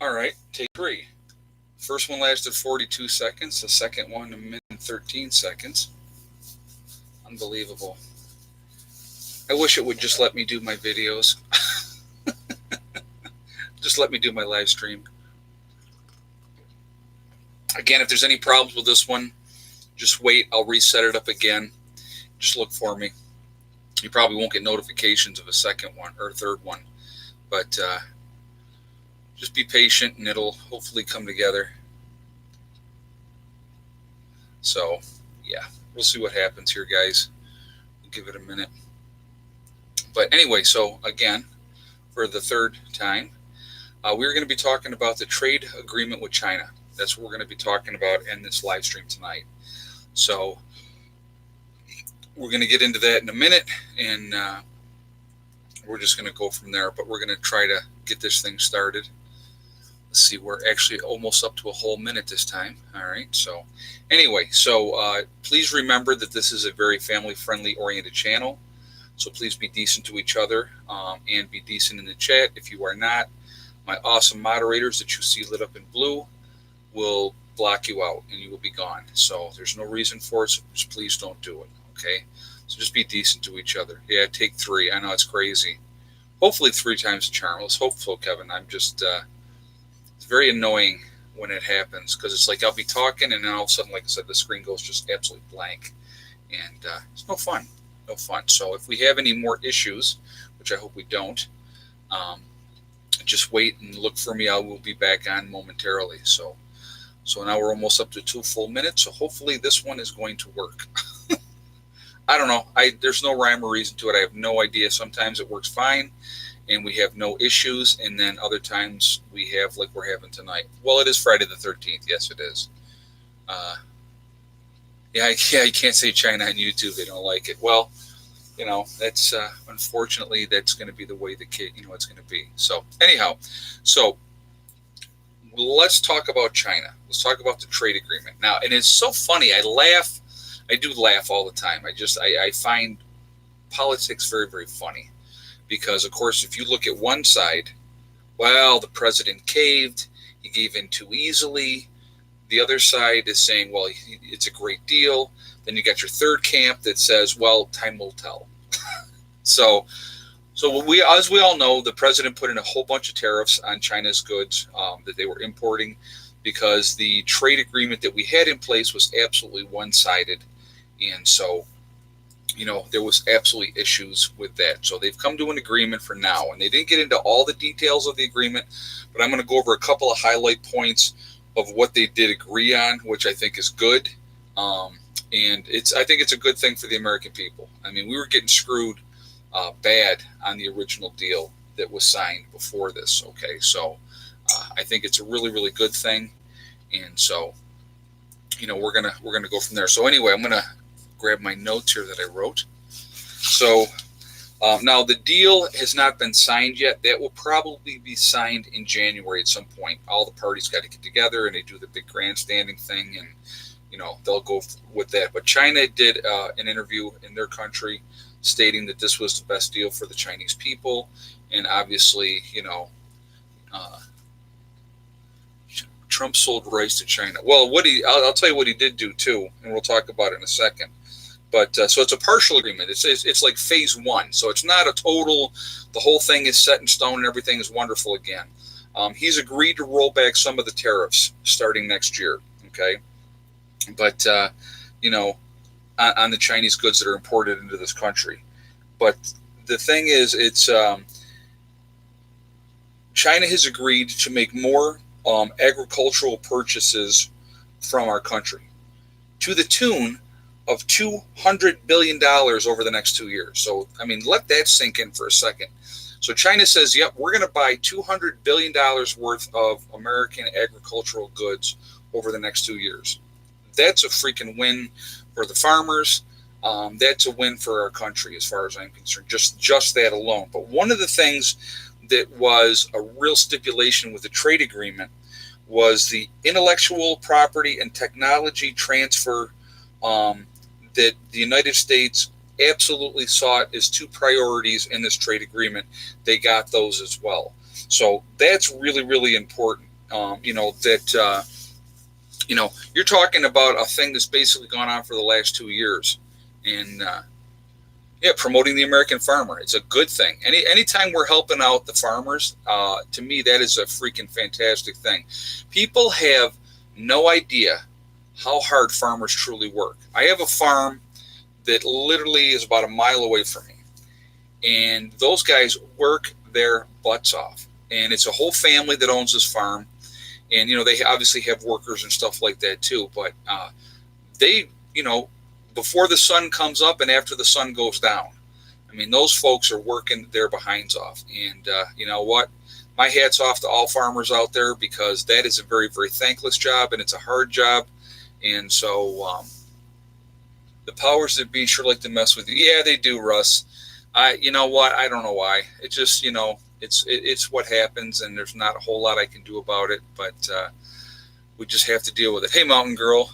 All right, take three. First one lasted 42 seconds. The second one, a minute and 13 seconds. Unbelievable. I wish it would just let me do my videos. Just let me do my live stream. Again, if there's any problems with this one, just wait. I'll reset it up again. Just look for me. You probably won't get notifications of a second one or a third one. But just be patient and it'll hopefully come together. So, yeah, we'll see what happens here, guys. We'll give it a minute. But anyway, so again, for the third time, we're going to be talking about the trade agreement with China. That's what we're going to be talking about in this live stream tonight. So we're going to get into that in a minute, and we're just going to go from there. But we're going to try to get this thing started. Let's see, we're actually almost up to a whole minute this time. All right, so anyway, so please remember that this is a very family-friendly oriented channel. So please be decent to each other and be decent in the chat. If you are not, my awesome moderators that you see lit up in blue will block you out and you will be gone. So there's no reason for it, so just please don't do it, okay? So just be decent to each other. Yeah, take three. I know it's crazy. Hopefully 3 times the charm. Let's hope so, Kevin. I'm just, it's very annoying when it happens because it's like I'll be talking and then all of a sudden, like I said, the screen goes just absolutely blank. And it's no fun. No fun. So if we have any more issues, which I hope we don't, just wait and look for me. I will be back on momentarily. So now we're almost up to 2 full minutes. So hopefully this one is going to work. I don't know. There's no rhyme or reason to it. I have no idea. Sometimes it works fine and we have no issues. And then other times we have like we're having tonight. Well, it is Friday the 13th. Yes, it is. Yeah, you can't say China on YouTube. They don't like it. Well, that's unfortunately that's going to be the way it's going to be. So anyhow, so let's talk about China. Let's talk about the trade agreement now. And it's so funny. I laugh. I do laugh all the time. I find politics very, very funny because, of course, if you look at one side, well, the president caved. He gave in too easily. The other side is saying, well, it's a great deal. Then you got your third camp that says, well, time will tell. So as we all know, the president put in a whole bunch of tariffs on China's goods that they were importing because the trade agreement that we had in place was absolutely one-sided. And so, there was absolutely issues with that. So they've come to an agreement for now. And they didn't get into all the details of the agreement, but I'm going to go over a couple of highlight points of what they did agree on, which I think is good. And I think it's a good thing for the American people. I mean, we were getting screwed bad on the original deal that was signed before this. Okay, so I think it's a really, really good thing. And so, we're gonna go from there. So anyway, I'm gonna grab my notes here that I wrote. So now the deal has not been signed yet. That will probably be signed in January at some point. All the parties got to get together and they do the big grandstanding thing, and they'll go with that. But China did an interview in their country stating that this was the best deal for the Chinese people, and obviously, Trump sold rice to China. Well, I'll tell you what he did do too, and we'll talk about it in a second. But so it's a partial agreement. It's like phase 1. So it's not a total, the whole thing is set in stone and everything is wonderful again. He's agreed to roll back some of the tariffs starting next year. Okay. But, on the Chinese goods that are imported into this country. But the thing is, China has agreed to make more agricultural purchases from our country to the tune of $200 billion over the next 2 years. So, I mean, let that sink in for a second. So China says, yep, we're going to buy $200 billion worth of American agricultural goods over the next 2 years. That's a freaking win for the farmers. That's a win for our country as far as I'm concerned, just that alone. But one of the things that was a real stipulation with the trade agreement was the intellectual property and technology transfer that the United States absolutely sought as 2 priorities in this trade agreement. They got those as well. So that's really, really important. You're talking about a thing that's basically gone on for the last 2 years, and yeah, promoting the American farmer. It's a good thing. Anytime we're helping out the farmers, to me, that is a freaking fantastic thing. People have no idea how hard farmers truly work. I have a farm that literally is about a mile away from me, and those guys work their butts off. And it's a whole family that owns this farm, and they obviously have workers and stuff like that too. But they, before the sun comes up and after the sun goes down, I mean, those folks are working their behinds off. And you know what? My hat's off to all farmers out there, because that is a very, very thankless job, and it's a hard job. And so the powers that be sure like to mess with you. Yeah, they do, Russ. You know what? I don't know why. It just, it's what happens, and there's not a whole lot I can do about it. But we just have to deal with it. Hey, Mountain Girl.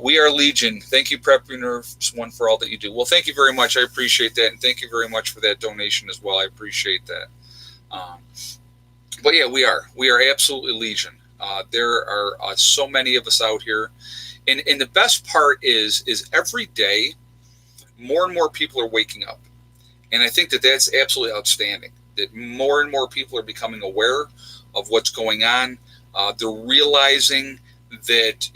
We are Legion. Thank you, Prepreneur One, for all that you do. Well, thank you very much. I appreciate that, and thank you very much for that donation as well. I appreciate that. But yeah, we are absolutely Legion. There are so many of us out here, and the best part is every day, more and more people are waking up, and I think that that's absolutely outstanding. That more and more people are becoming aware of what's going on. They're realizing that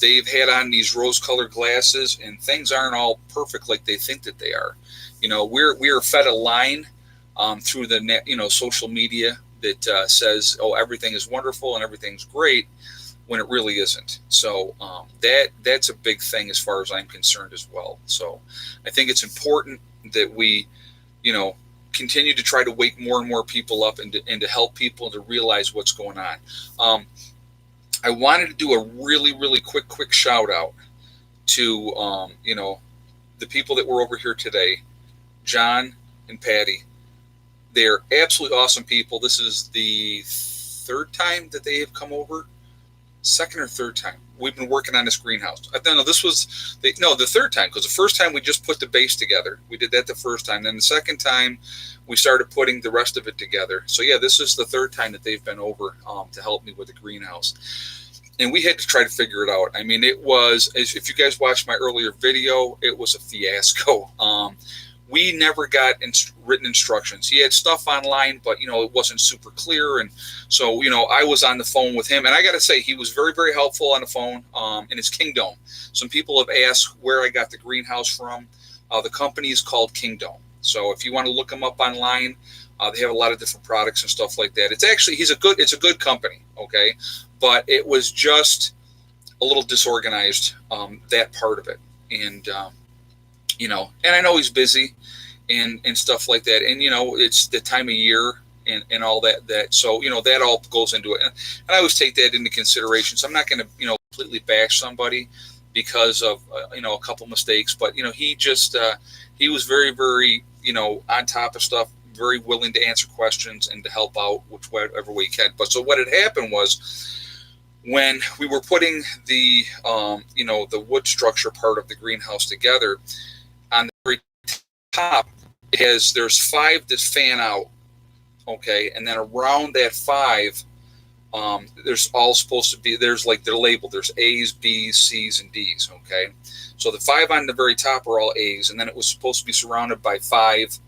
they've had on these rose-colored glasses, and things aren't all perfect like they think that they are. We are fed a line through the net, social media that says, "Oh, everything is wonderful and everything's great," when it really isn't. So that's a big thing as far as I'm concerned as well. So I think it's important that we, continue to try to wake more and more people up, and to help people to realize what's going on. I wanted to do a really, really quick shout out to, the people that were over here today, John and Patty. They're absolutely awesome people. This is the third time that they have come over. Second or third time. We've been working on this greenhouse. No, this was the third time, because the first time we just put the base together. We did that the first time. Then the second time we started putting the rest of it together. So yeah, this is the third time that they've been over to help me with the greenhouse. And we had to try to figure it out. I mean, it was, if you guys watched my earlier video, it was a fiasco. We never got written instructions. He had stuff online, but, it wasn't super clear. And so, I was on the phone with him. And I got to say, he was very, very helpful on the phone. And it's Kingdome. Some people have asked where I got the greenhouse from. The company is called Kingdome. So if you want to look them up online, they have a lot of different products and stuff like that. It's actually, it's a good company, okay? But it was just a little disorganized, that part of it. And, and I know he's busy and stuff like that. And, it's the time of year and all that. So, that all goes into it. And I always take that into consideration. So I'm not going to, completely bash somebody because of, a couple mistakes. But, he just, he was very, very, on top of stuff, very willing to answer questions and to help out whichever way he can. But so what had happened was, when we were putting the, the wood structure part of the greenhouse together, on the very top, there's 5 that fan out, okay, and then around that 5, there's all supposed to be, there's like they're labeled, there's A's, B's, C's, and D's, okay. So the 5 on the very top are all A's, and then it was supposed to be surrounded by 5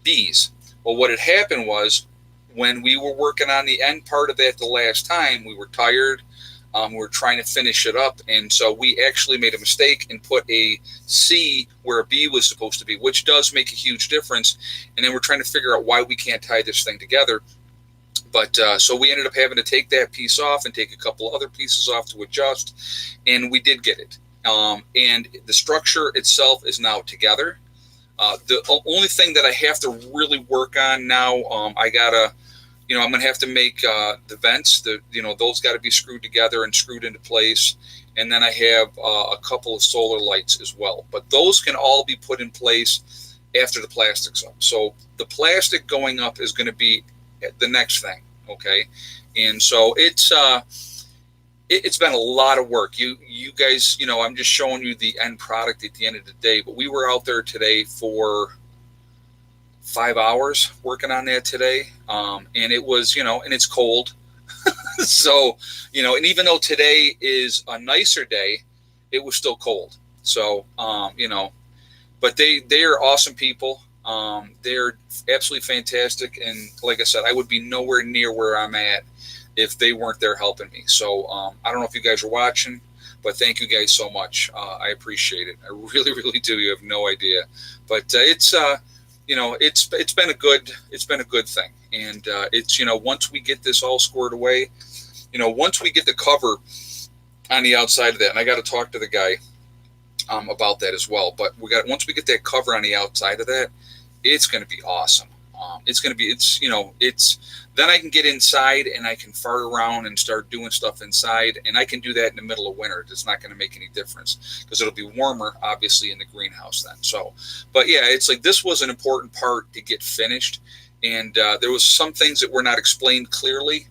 B's. Well, what had happened was, when we were working on the end part of that the last time, we were tired. We were trying to finish it up. And so we actually made a mistake and put a C where a B was supposed to be, which does make a huge difference. And then we're trying to figure out why we can't tie this thing together. But so we ended up having to take that piece off and take a couple other pieces off to adjust. And we did get it. And the structure itself is now together. The only thing that I have to really work on now, I'm going to have to make the vents, those got to be screwed together and screwed into place. And then I have a couple of solar lights as well. But those can all be put in place after the plastic's up. So the plastic going up is going to be the next thing, okay? And so it's been a lot of work. You guys, I'm just showing you the end product at the end of the day. But we were out there today for 5 hours working on that today. And it was, and it's cold. So, and even though today is a nicer day, it was still cold. So, but they are awesome people. They're absolutely fantastic, and like I said, I would be nowhere near where I'm at if they weren't there helping me. So I don't know if you guys are watching, but thank you guys so much. I appreciate it. I really, really do. You have no idea, but it's been a good thing, and it's once we get this all squared away, once we get the cover on the outside of that, and I got to talk to the guy about that as well. But once we get that cover on the outside of that, it's going to be awesome. It's going to be it's then I can get inside and I can fart around and start doing stuff inside, and I can do that in the middle of winter. It's not going to make any difference because it'll be warmer, obviously, in the greenhouse then. So, but yeah, it's like this was an important part to get finished, and there was some things that were not explained clearly,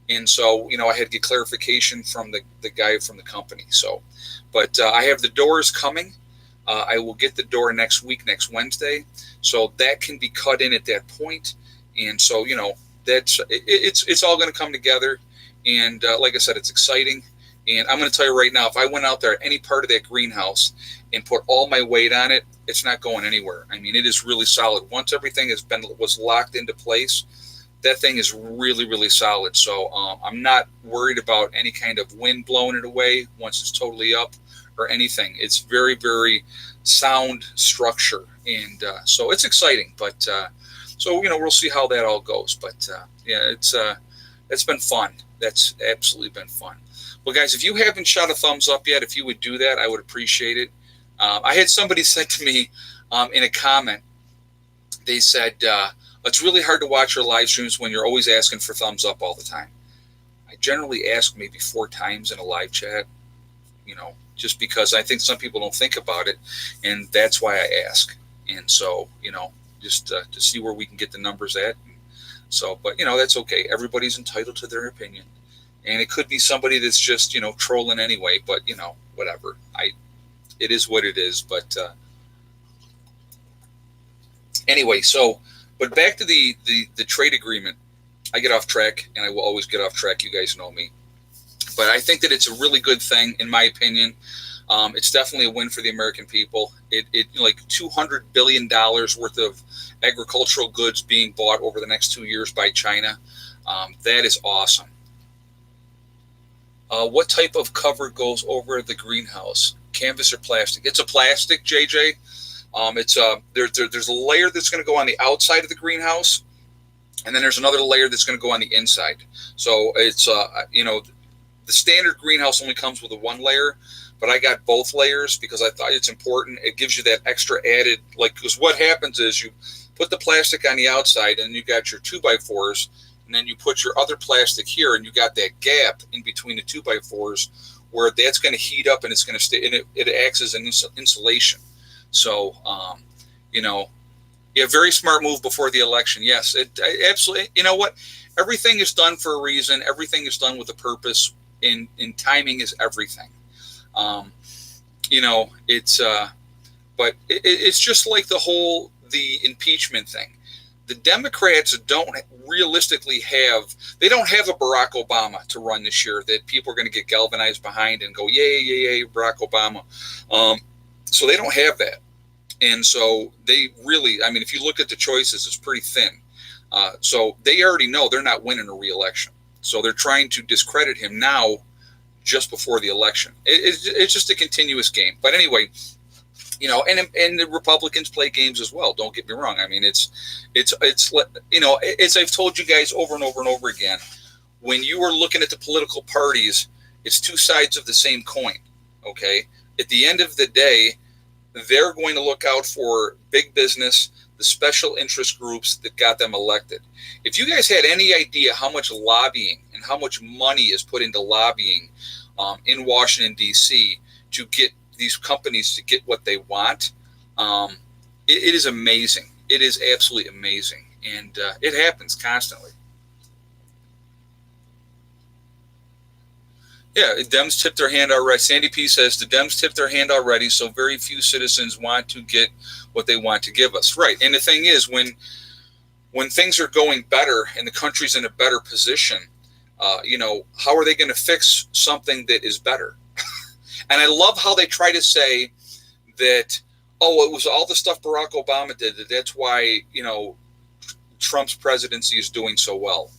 and so I had to get clarification from the guy from the company. So, but I have the doors coming. I will get the door next week, next Wednesday, so that can be cut in at that point. And so it's all going to come together. And like I said, it's exciting. And I'm going to tell you right now, if I went out there at any part of that greenhouse and put all my weight on it, it's not going anywhere. I mean, it is really solid. Once everything was locked into place, that thing is really, really solid. So I'm not worried about any kind of wind blowing it away once it's totally up or anything. It's very, very sound structure, and so it's exciting. But so we'll see how that all goes. But yeah, it's been fun. That's absolutely been fun. Well, guys, if you haven't shot a thumbs up yet, if you would do that, I would appreciate it. I had somebody said to me in a comment, they said, it's really hard to watch your live streams when you're always asking for thumbs up all the time. I generally ask maybe 4 times in a live chat, just because I think some people don't think about it, and that's why I ask. And so, just to see where we can get the numbers at. So, but that's okay. Everybody's entitled to their opinion, and it could be somebody that's just trolling anyway. But whatever. It is what it is. But anyway, so but back to the trade agreement. I get off track, and I will always get off track. You guys know me. But I think that it's a really good thing, in my opinion. It's definitely a win for the American people. It like $200 billion worth of agricultural goods being bought over the next 2 years by China. That is awesome. What type of cover goes over the greenhouse? Canvas or plastic? It's a plastic, JJ. There's a layer that's going to go on the outside of the greenhouse, and then there's another layer that's going to go on the inside. So it's the standard greenhouse only comes with a one layer, but I got both layers because I thought it's important. It gives you that extra added, because what happens is you put the plastic on the outside and you got your 2x4s, and then you put your other plastic here, and you got that gap in between the 2x4s where that's going to heat up and it's going to stay, and it acts as an insulation. So, yeah, very smart move before the election. Yes, absolutely. You know what? Everything is done for a reason. Everything is done with a purpose. In timing is everything. But it's just like the impeachment thing. The Democrats don't realistically they don't have a Barack Obama to run this year that people are going to get galvanized behind and go, yay, yay, yay, Barack Obama. So they don't have that. And so they really, if you look at the choices, it's pretty thin. So they already know they're not winning a re-election. So they're trying to discredit him now just before the election. It's just a continuous game. But anyway, and the Republicans play games as well. Don't get me wrong. It's as I've told you guys over and over and over again, when you are looking at the political parties, it's two sides of the same coin. Okay. At the end of the day, they're going to look out for big business, the special interest groups that got them elected. If you guys had any idea how much lobbying and how much money is put into lobbying in Washington, D.C. to get these companies to get what they want, it is amazing. It is absolutely amazing. And it happens constantly. Yeah, Dems tipped their hand already. Sandy P says the Dems tipped their hand already, so very few citizens want to get what they want to give us. Right, and the thing is, when things are going better and the country's in a better position, How are they going to fix something that is better? And I love how they try to say that, oh, it was all the stuff Barack Obama did. That's why, Trump's presidency is doing so well.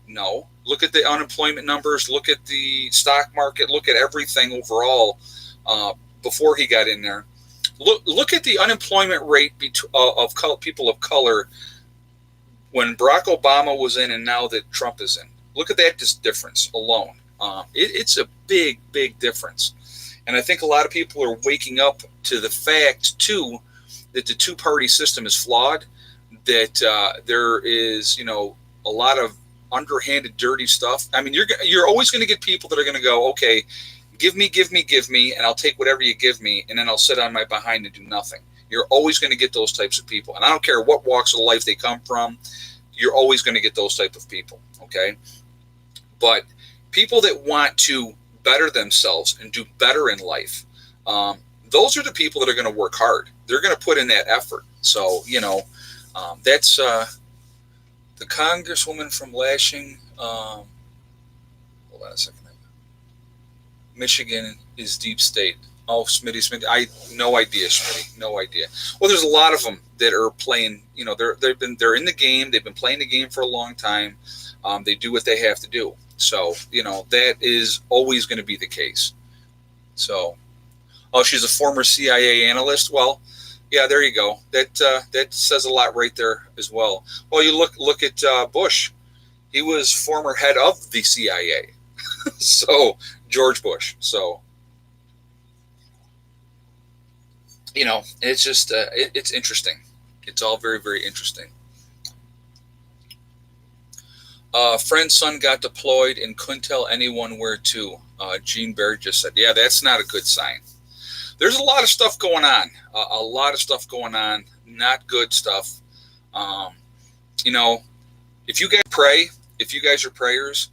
No. Look at the unemployment numbers. Look at the stock market. Look at everything overall before he got in there. Look at the unemployment rate of people of color when Barack Obama was in and now that Trump is in. Look at that difference alone. It's a big, big difference. And I think a lot of people are waking up to the fact, too, that the two-party system is flawed, that there is, a lot of underhanded, dirty stuff. I mean, you're always going to get people that are going to go, okay, give me, and I'll take whatever you give me, and then I'll sit on my behind and do nothing. You're always going to get those types of people. And I don't care what walks of life they come from, you're always going to get those type of people, okay? But people that want to better themselves and do better in life, those are the people that are going to work hard. They're going to put in that effort. So, that's the congresswoman from Lashing. Hold on a second. Michigan is deep state. Oh, Smitty. No idea, Smitty. No idea. Well, there's a lot of them that are playing. They're in the game. They've been playing the game for a long time. They do what they have to do. So, that is always going to be the case. So, she's a former CIA analyst. Well, yeah, there you go. That says a lot right there as well. Well, you look at Bush. He was former head of the CIA. So, George Bush. So, it's just it's interesting. It's all very, very interesting. Friend's son got deployed and couldn't tell anyone where to. Gene Baird just said, yeah, that's not a good sign. There's a lot of stuff going on. A lot of stuff going on. Not good stuff. If you guys pray, if you guys are prayers,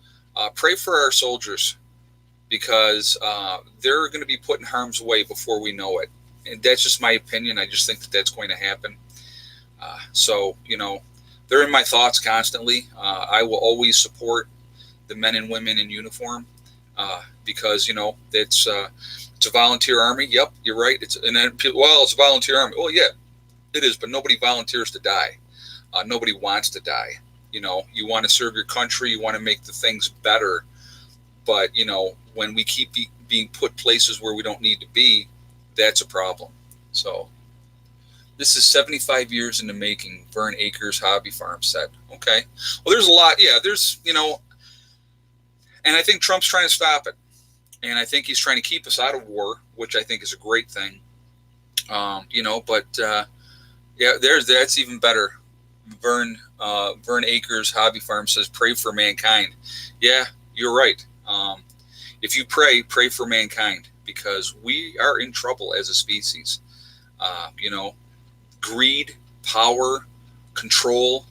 pray for our soldiers because they're going to be put in harm's way before we know it. And that's just my opinion. I just think that that's going to happen. They're in my thoughts constantly. I will always support the men and women in uniform because, it's a volunteer army. Yep, you're right. It's a volunteer army. Well, yeah, it is, but nobody volunteers to die. Nobody wants to die. You want to serve your country. You want to make the things better. But, when we keep being put places where we don't need to be, that's a problem. So this is 75 years in the making, Vern Acres Hobby Farm said. Okay. Well, there's a lot. Yeah, there's, and I think Trump's trying to stop it. And I think he's trying to keep us out of war, which I think is a great thing. That's even better. Vern Acres Hobby Farm says, pray for mankind. Yeah, you're right. If you pray for mankind because we are in trouble as a species. Greed, power, control.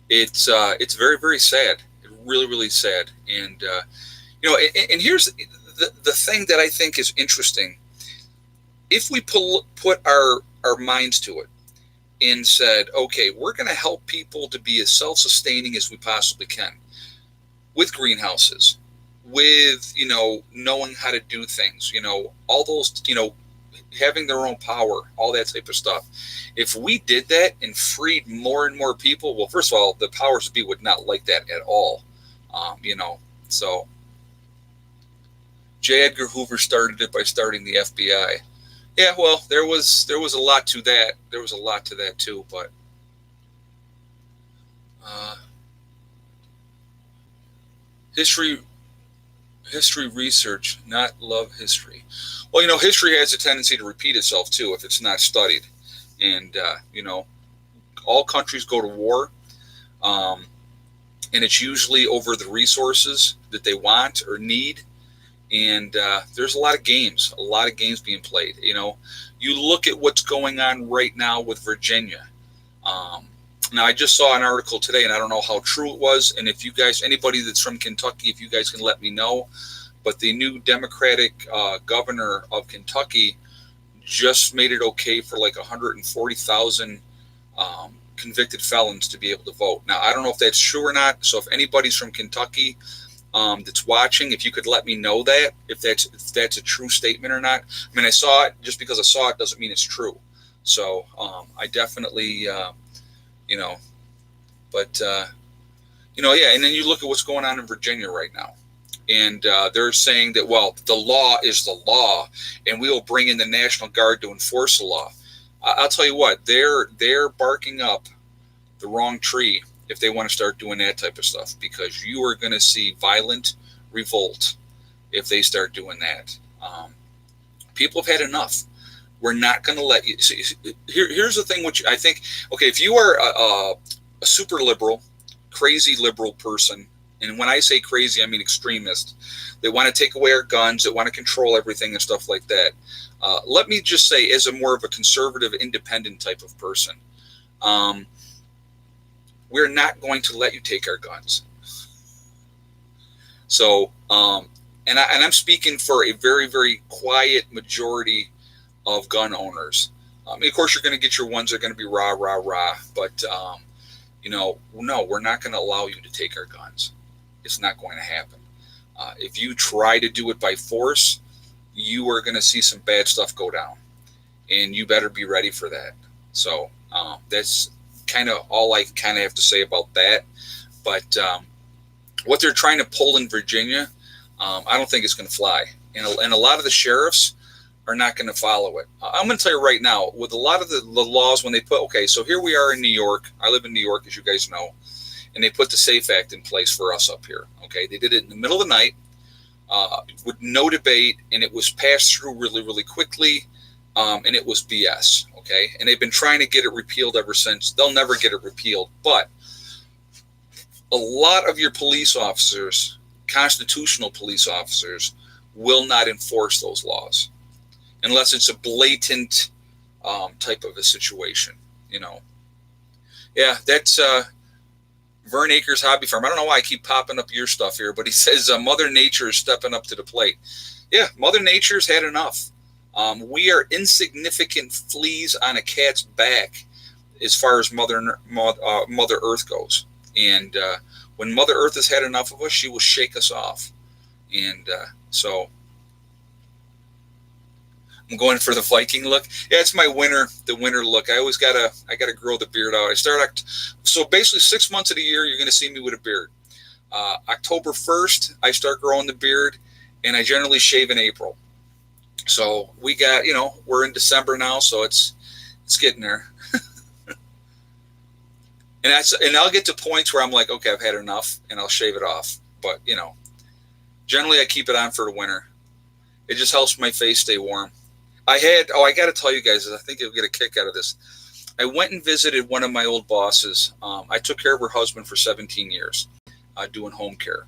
It's very, very sad. Really, really sad. And, and here's the thing that I think is interesting. If we put our minds to it and said, okay, we're going to help people to be as self-sustaining as we possibly can with greenhouses, with, knowing how to do things, all those, having their own power, all that type of stuff. If we did that and freed more and more people, well, first of all, the powers that be would not like that at all. So J. Edgar Hoover started it by starting the FBI. Yeah, well, there was a lot to that. There was a lot to that too, but history research, not love history. Well, history has a tendency to repeat itself too if it's not studied. And all countries go to war, and it's usually over the resources that they want or need. And there's a lot of games being played. You look at what's going on right now with Virginia. Now, I just saw an article today, and I don't know how true it was. And if you guys, anybody that's from Kentucky, if you guys can let me know. But the new Democratic governor of Kentucky just made it okay for like 140,000 convicted felons to be able to vote. Now, I don't know if that's true or not. So if anybody's from Kentucky, that's watching, if you could let me know that, if that's a true statement or not. I mean, I saw it. Just because I saw it doesn't mean it's true. So I definitely, you know, but yeah. And then you look at what's going on in Virginia right now, and they're saying that, well, the law is the law, and we will bring in the National Guard to enforce the law. I'll tell you what, they're barking up the wrong tree if they want to start doing that type of stuff, because you are going to see violent revolt if they start doing that. People have had enough. We're not going to let you. See, here's the thing, which I think, okay, if you are a super liberal, crazy liberal person, and when I say crazy, I mean extremist, they want to take away our guns, they want to control everything and stuff like that. Let me just say, as a more of a conservative, independent type of person, we're not going to let you take our guns. So, and I'm speaking for a very, very quiet majority of gun owners. Of course, you're going to get your ones that are going to be rah, rah, rah. But, no, we're not going to allow you to take our guns. It's not going to happen. If you try to do it by force, you are going to see some bad stuff go down. And you better be ready for that. So that's kind of all I kind of have to say about that. But what they're trying to pull in Virginia, I don't think it's going to fly. And a lot of the sheriffs are not going to follow it. I'm going to tell you right now, with a lot of the laws, when they put, okay, so here we are in New York. I live in New York, as you guys know, and they put the SAFE Act in place for us up here. Okay, they did it in the middle of the night with no debate, and it was passed through really, really quickly, and it was BS. Okay, and they've been trying to get it repealed ever since. They'll never get it repealed, but a lot of your police officers, constitutional police officers, will not enforce those laws unless it's a blatant type of a situation, Yeah, that's Vern Akers Hobby Farm. I don't know why I keep popping up your stuff here, but he says Mother Nature is stepping up to the plate. Yeah, Mother Nature's had enough. We are insignificant fleas on a cat's back as far as Mother Earth goes. And when Mother Earth has had enough of us, she will shake us off. And so I'm going for the Viking look. Yeah, it's my the winter look. I gotta grow the beard out. So basically 6 months of the year, you're going to see me with a beard. October 1st, I start growing the beard, and I generally shave in April. So we got, we're in December now, so it's getting there. And I'll get to points where I'm like, okay, I've had enough, and I'll shave it off. But, generally I keep it on for the winter. It just helps my face stay warm. I got to tell you guys, I think you'll get a kick out of this. I went and visited one of my old bosses. I took care of her husband for 17 years, doing home care.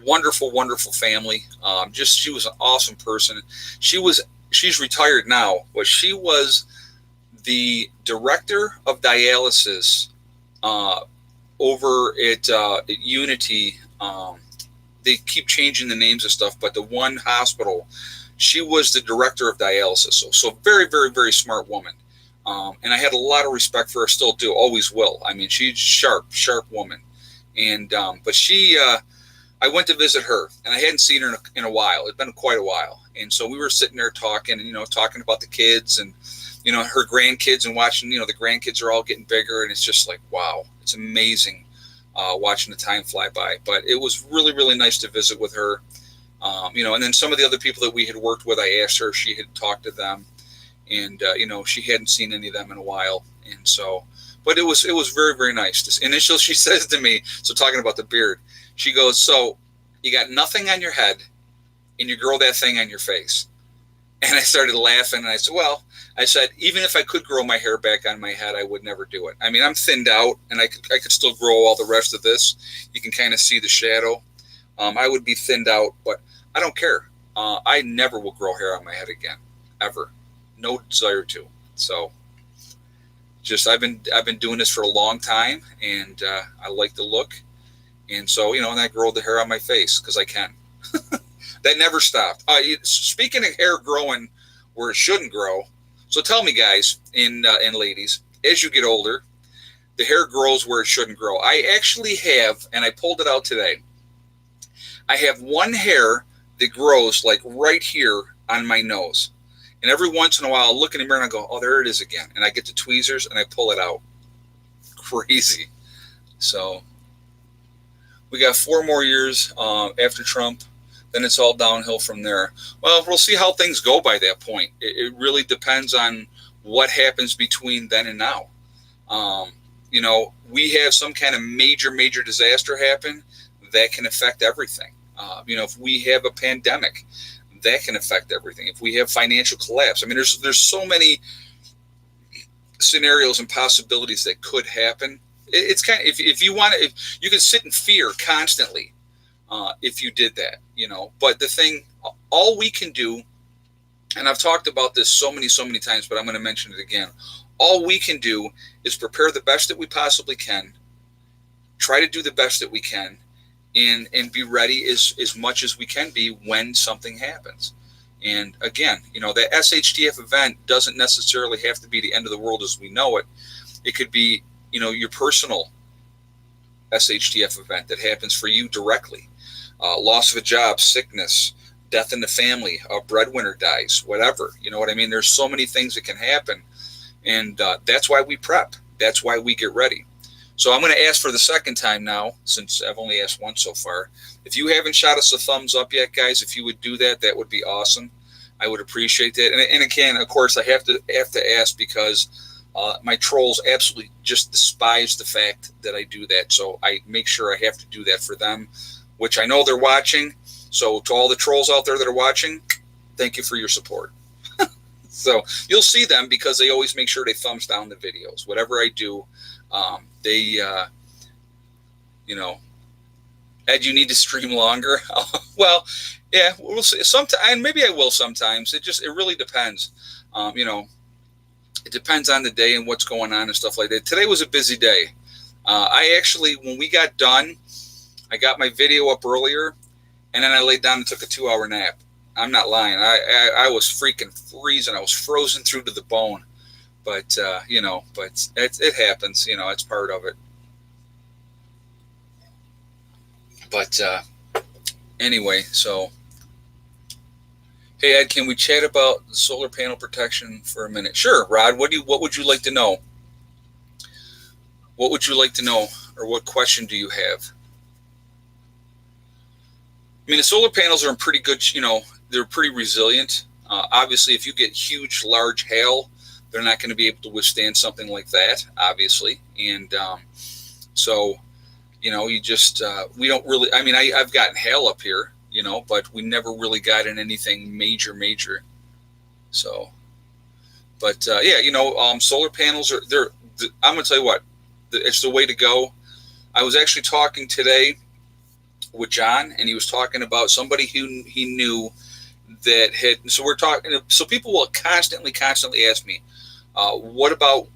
Wonderful, wonderful family. She was an awesome person. She's retired now, but she was the director of dialysis over at Unity. They keep changing the names of stuff, but the one hospital, she was the director of dialysis. So very, very, very smart woman. And I had a lot of respect for her, still do, always will. I mean, she's sharp woman. And but I went to visit her, and I hadn't seen her in a while. It'd been quite a while. And so we were sitting there talking, and, talking about the kids and, her grandkids, and watching, the grandkids are all getting bigger. And it's just like, wow, it's amazing watching the time fly by. But it was really, really nice to visit with her. And then some of the other people that we had worked with, I asked her if she had talked to them, and she hadn't seen any of them in a while. And so, but it was very, very nice. Initially, she says to me, so talking about the beard, she goes, so you got nothing on your head, and you grow that thing on your face. And I started laughing, and I said, even if I could grow my hair back on my head, I would never do it. I mean, I'm thinned out, and I could still grow all the rest of this. You can kind of see the shadow. I would be thinned out, but I don't care. I never will grow hair on my head again, ever. No desire to. So, I've been doing this for a long time, and I like the look, and so and I grow the hair on my face because I can. That never stopped. Speaking of hair growing where it shouldn't grow, so tell me, guys and ladies, as you get older, the hair grows where it shouldn't grow. I actually have, and I pulled it out today. I have one hair that grows like right here on my nose. And every once in a while, I'll look in the mirror and I go, oh, there it is again. And I get the tweezers and I pull it out. Crazy. So we got 4 more years after Trump. Then it's all downhill from there. Well, we'll see how things go by that point. It really depends on what happens between then and now. We have some kind of major disaster happen that can affect everything. If we have a pandemic, that can affect everything. If we have financial collapse, I mean, there's so many scenarios and possibilities that could happen. It's kind of, if you want to, if you can sit in fear constantly, if you did that, but the thing, all we can do, and I've talked about this so many times, but I'm going to mention it again. All we can do is prepare the best that we possibly can, try to do the best that we can, and be ready as much as we can be when something happens. And again, that SHTF event doesn't necessarily have to be the end of the world as we know it. It could be, your personal SHTF event that happens for you directly. Loss of a job, sickness, death in the family, a breadwinner dies, whatever. You know what I mean? There's so many things that can happen. And that's why we prep. That's why we get ready. So I'm going to ask for the second time now, since I've only asked once so far. If you haven't shot us a thumbs up yet, guys, if you would do that, that would be awesome. I would appreciate that. And again, of course, I have to ask because my trolls absolutely just despise the fact that I do that. So I make sure I have to do that for them, which I know they're watching. So to all the trolls out there that are watching, thank you for your support. So you'll see them because they always make sure they thumbs down the videos. Whatever I do, Ed, you need to stream longer. Well, yeah, we'll see. Sometimes, maybe I will sometimes. It really depends. It depends on the day and what's going on and stuff like that. Today was a busy day. I actually, when we got done, I got my video up earlier, and then I laid down and took a 2-hour nap. I'm not lying. I was freaking freezing. I was frozen through to the bone. But, but it happens. It's part of it. But anyway, so, hey, Ed, can we chat about solar panel protection for a minute? Sure, Rod. What would you like to know? What would you like to know, or what question do you have? I mean, the solar panels are in pretty good, they're pretty resilient. Obviously, if you get huge, large hail, they're not going to be able to withstand something like that, obviously. And so, you just, we don't really, I mean, I've gotten hail up here, but we never really got in anything major. So, but solar panels I'm going to tell you what, it's the way to go. I was actually talking today with John, and he was talking about somebody who he knew that had, so people will constantly ask me, what about,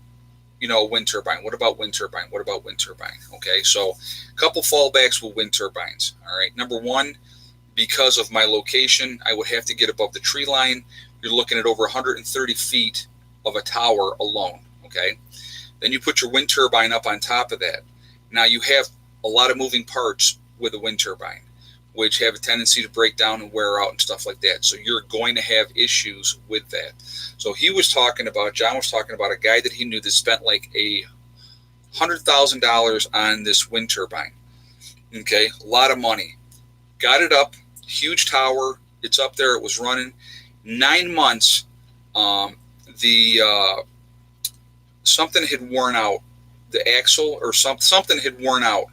wind turbine? What about wind turbine? What about wind turbine? Okay, so a couple fallbacks with wind turbines. All right, number one, because of my location, I would have to get above the tree line. You're looking at over 130 feet of a tower alone. Okay, then you put your wind turbine up on top of that. Now you have a lot of moving parts with a wind turbine, which have a tendency to break down and wear out and stuff like that. So you're going to have issues with that. So John was talking about a guy that he knew that spent like $100,000 on this wind turbine. Okay, a lot of money. Got it up, huge tower. It's up there. It was running 9 months. Something had worn out, the axle or something had worn out.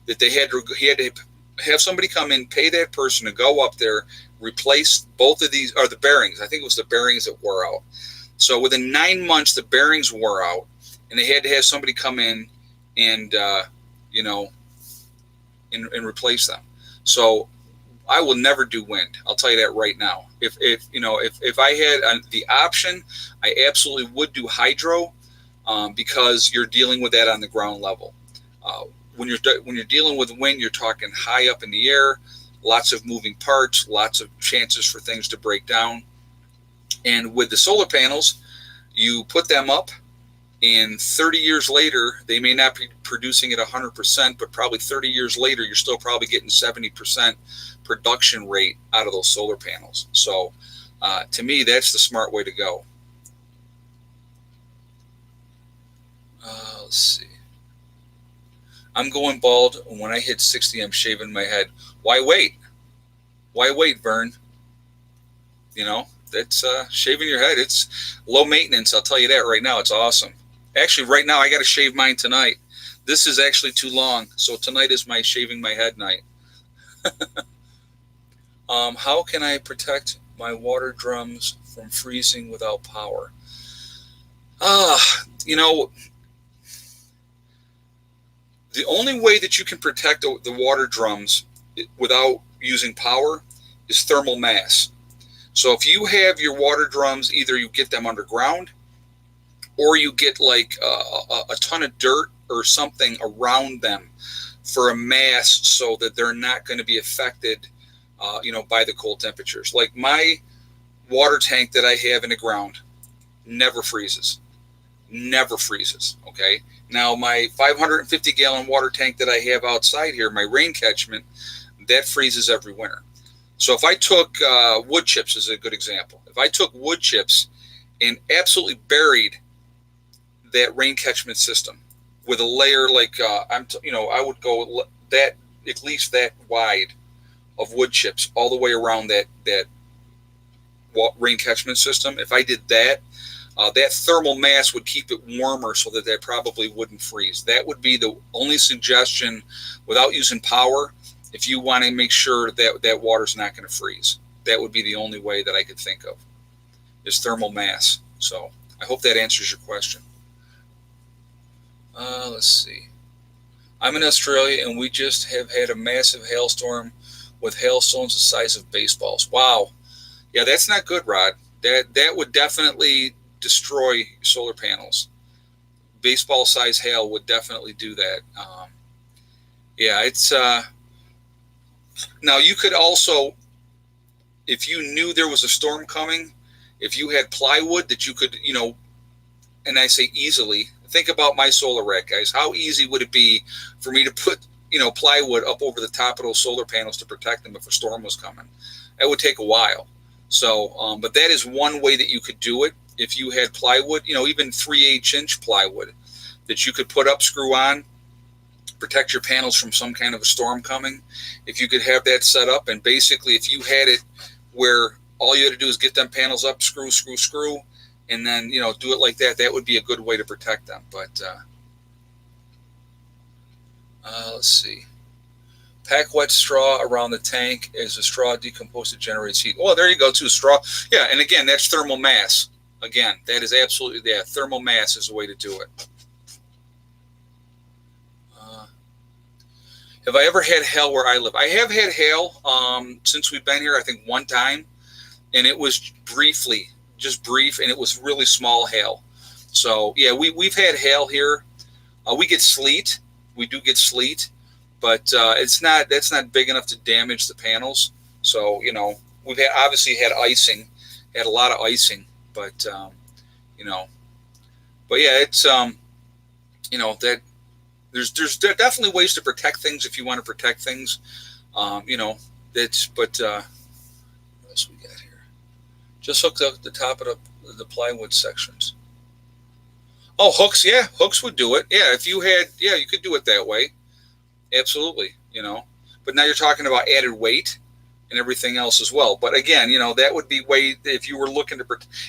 That he had to have somebody come in, pay that person to go up there, replace both of these, or the bearings. I think it was the bearings that wore out. So within 9 months, the bearings wore out, and they had to have somebody come in and and replace them. So I will never do wind. I'll tell you that right now. If I had the option, I absolutely would do hydro, because you're dealing with that on the ground level. When you're dealing with wind, you're talking high up in the air, lots of moving parts, lots of chances for things to break down. And with the solar panels, you put them up, and 30 years later, they may not be producing at 100%, but probably 30 years later, you're still probably getting 70% production rate out of those solar panels. So to me, that's the smart way to go. Let's see. I'm going bald. When I hit 60, I'm shaving my head. Why wait? Why wait, Vern? You know, that's shaving your head. It's low maintenance. I'll tell you that right now. It's awesome. Actually, right now, I got to shave mine tonight. This is actually too long. So tonight is my shaving my head night. How can I protect my water drums from freezing without power? You know, the only way that you can protect the water drums without using power is thermal mass. So if you have your water drums, either you get them underground or you get like a ton of dirt or something around them for a mass so that they're not going to be affected, by the cold temperatures. Like my water tank that I have in the ground never freezes. Never freezes. Okay. Now my 550 gallon water tank that I have outside here, my rain catchment, that freezes every winter. So if I took wood chips as a good example, if I took wood chips and absolutely buried that rain catchment system with a layer like I would go that at least that wide of wood chips all the way around that rain catchment system. If I did that, that thermal mass would keep it warmer so that probably wouldn't freeze. That would be the only suggestion without using power. If you want to make sure that water's not going to freeze, that would be the only way that I could think of is thermal mass. So I hope that answers your question. Let's see. I'm in Australia and we just have had a massive hailstorm with hailstones the size of baseballs. Wow. Yeah, that's not good, Rod. That would definitely destroy solar panels. Baseball size hail would definitely do that. It's now you could also, if you knew there was a storm coming, if you had plywood that you could, and I say easily, think about my solar rack, guys. How easy would it be for me to put, plywood up over the top of those solar panels to protect them if a storm was coming? It would take a while. So, but that is one way that you could do it. If you had plywood, even 3/8-inch plywood that you could put up, screw on, protect your panels from some kind of a storm coming. If you could have that set up, and basically if you had it where all you had to do is get them panels up, screw, and then, do it like that, that would be a good way to protect them. But let's see. Pack wet straw around the tank. As the straw decomposes, it generates heat. Oh, there you go, too. Straw. Yeah, and again, that's thermal mass. Again, that is absolutely, thermal mass is the way to do it. Have I ever had hail where I live? I have had hail since we've been here, I think one time, and it was just brief, and it was really small hail. So, yeah, we've had hail here. We get sleet. We do get sleet, but that's not big enough to damage the panels. So, we've obviously had icing, had a lot of icing, but, but yeah, it's, that there's definitely ways to protect things if you want to protect things. But what else we got here? Just hook up the top of the plywood sections. Oh, hooks. Yeah, hooks would do it. Yeah, if you had, you could do it that way. Absolutely, But now you're talking about added weight and everything else as well. But again, that would be way, if you were looking to,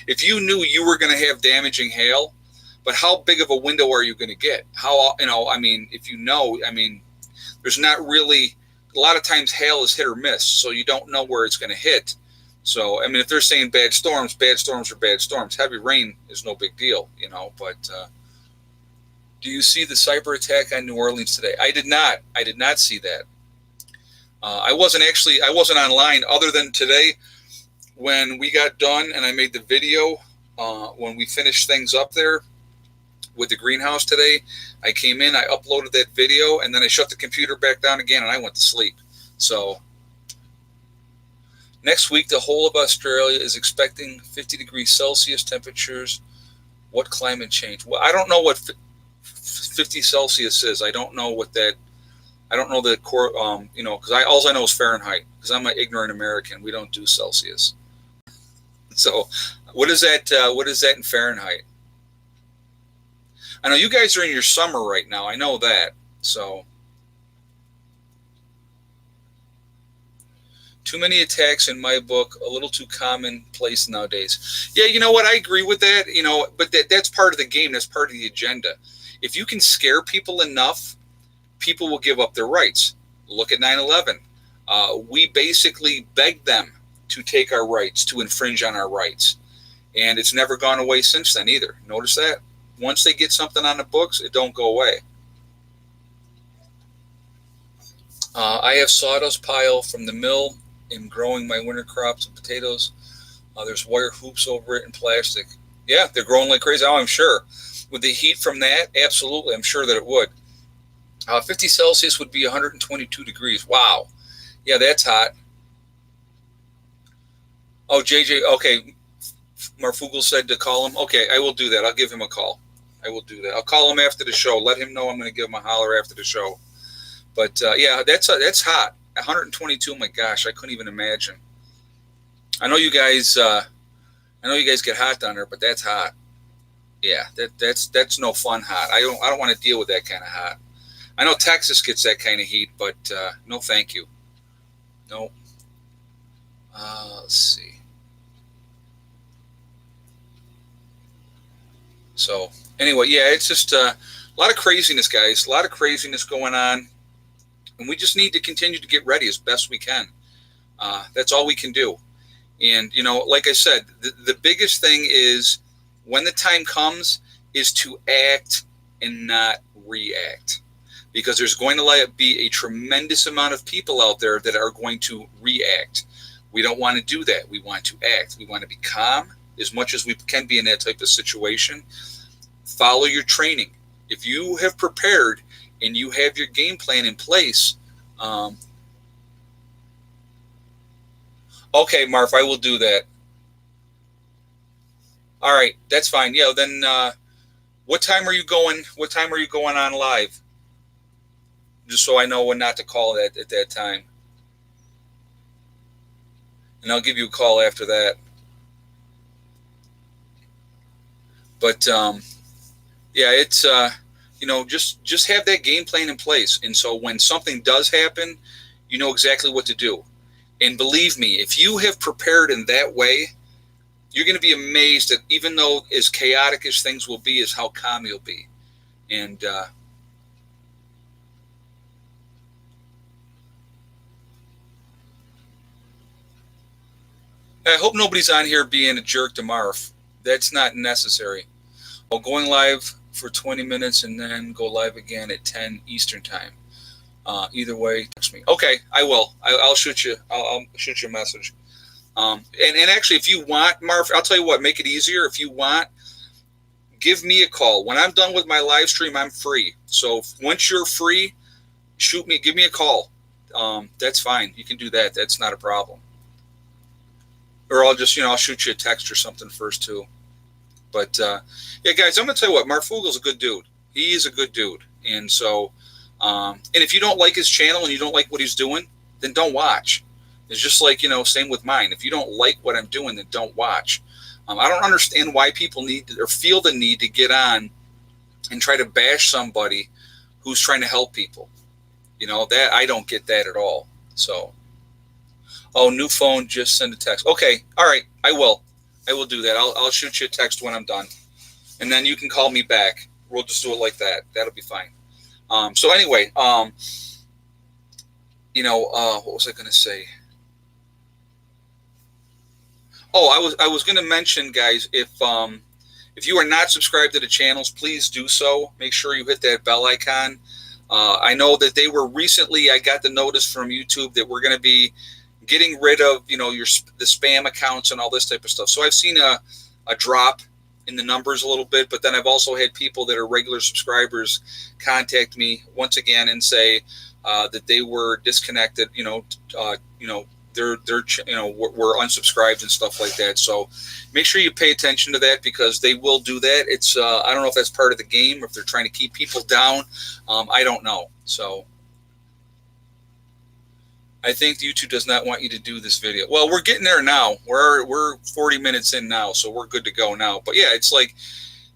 if you knew you were going to have damaging hail, but how big of a window are you going to get? How, if there's not really, a lot of times hail is hit or miss, so you don't know where it's going to hit. So, if they're saying bad storms are bad storms. Heavy rain is no big deal, but do you see the cyber attack on New Orleans today? I did not see that. I wasn't online other than today when we got done and I made the video when we finished things up there with the greenhouse today. I came in, I uploaded that video, and then I shut the computer back down again and I went to sleep. So next week, the whole of Australia is expecting 50 degrees Celsius temperatures. What climate change? Well, I don't know what 50 Celsius is. I don't know what that I don't know the core, because all I know is Fahrenheit, because I'm an ignorant American. We don't do Celsius. So, what is that? What is that in Fahrenheit? I know you guys are in your summer right now. I know that. So, too many attacks in my book, a little too commonplace nowadays. Yeah, you know what? I agree with that. But that's part of the game. That's part of the agenda. If you can scare people enough, people will give up their rights. Look at 9/11. We basically begged them to take our rights, to infringe on our rights. And it's never gone away since then either. Notice that? Once they get something on the books, it don't go away. I have sawdust pile from the mill in growing my winter crops of potatoes. There's wire hoops over it and plastic. Yeah, they're growing like crazy. Oh, I'm sure. With the heat from that, absolutely. I'm sure that it would. 50 Celsius would be 122 degrees. Wow. Yeah, that's hot. Oh, JJ, okay. Marfugel said to call him. Okay, I will do that. I'll give him a call. I will do that. I'll call him after the show. Let him know I'm going to give him a holler after the show. But, yeah, that's hot. 122, my gosh, I couldn't even imagine. I know you guys get hot down there, but that's hot. Yeah, that's no fun hot. I don't want to deal with that kind of hot. I know Texas gets that kind of heat, but no thank you. No. Let's see. So, anyway, yeah, it's just a lot of craziness, guys. A lot of craziness going on. And we just need to continue to get ready as best we can. That's all we can do. And, like I said, the biggest thing is when the time comes is to act and not react. Because there's going to be a tremendous amount of people out there that are going to react. We don't want to do that. We want to act. We want to be calm as much as we can be in that type of situation. Follow your training. If you have prepared and you have your game plan in place, okay, Marv, I will do that. All right, that's fine. Yeah, then what time are you going? What time are you going on live? Just so I know when not to call at that time. And I'll give you a call after that. But yeah, it's just have that game plan in place, and so when something does happen, you know exactly what to do. And believe me, if you have prepared in that way, you're going to be amazed that even though as chaotic as things will be, is how calm you'll be. And I hope nobody's on here being a jerk to Marv. That's not necessary. Well, going live for 20 minutes and then go live again at 10 Eastern time. Either way, text me. Okay, I will. I'll shoot you. I'll shoot you a message. And actually, if you want, Marv, I'll tell you what. Make it easier. If you want, give me a call. When I'm done with my live stream, I'm free. So once you're free, give me a call. That's fine. You can do that. That's not a problem. Or I'll just, I'll shoot you a text or something first too. But yeah, guys, I'm gonna tell you what. Marfugel's a good dude. He is a good dude. And so, and if you don't like his channel and you don't like what he's doing, then don't watch. It's just like, same with mine. If you don't like what I'm doing, then don't watch. I don't understand why people need or feel the need to get on and try to bash somebody who's trying to help people. That I don't get that at all. So, oh, new phone, just send a text. Okay, all right, I will do that. I'll shoot you a text when I'm done, and then you can call me back. We'll just do it like that. That'll be fine. So anyway, what was I going to say? Oh, I was going to mention, guys, if you are not subscribed to the channels, please do so. Make sure you hit that bell icon. I know that they were recently. I got the notice from YouTube that we're going to be getting rid of, the spam accounts and all this type of stuff. So I've seen a drop in the numbers a little bit, but then I've also had people that are regular subscribers contact me once again and say that they were disconnected. They're we're unsubscribed and stuff like that. So make sure you pay attention to that because they will do that. It's I don't know if that's part of the game or if they're trying to keep people down. I don't know. So I think YouTube does not want you to do this video. Well, we're getting there now. We're 40 minutes in now, so we're good to go now. But yeah, it's like